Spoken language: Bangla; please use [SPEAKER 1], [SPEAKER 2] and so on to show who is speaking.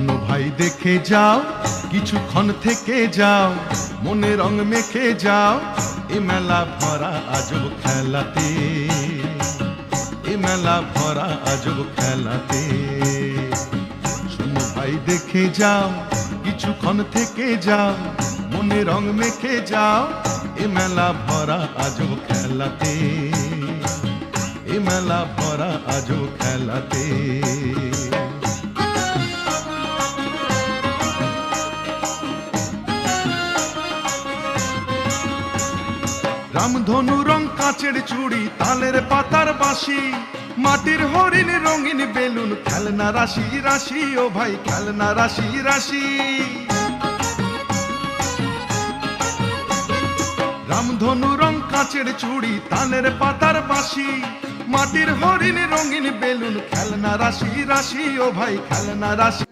[SPEAKER 1] শোনো ভাই দেখে যাও, কিছুক্ষণ থেকে যাও, মনে রং মেখে যাও, এ মেলা ভরা আজব খেলাতে, এ মেলা ভরা আজব খেলাতে। শোনো ভাই দেখে যাও, কিছুক্ষণ থেকে যাও, মনে রং মেখে যাও, এ মেলা ভরা আজব খেলাতে, এ মেলা ভরা আজব খেলাতে। রামধনু রং কাঁচের চুড়ি, তালের পাতার বাঁশি, মাটির হরিণ রঙিন বেলুন, খেলনা রাশি রাশি, ও ভাই খেলনা রাশি রাশি। রামধনু রং কাঁচের চুড়ি, তালের পাতার বাঁশি, মাটির হরিণ রঙিন বেলুন, খেলনা রাশি রাশি, ও ভাই খেলনা রাশি।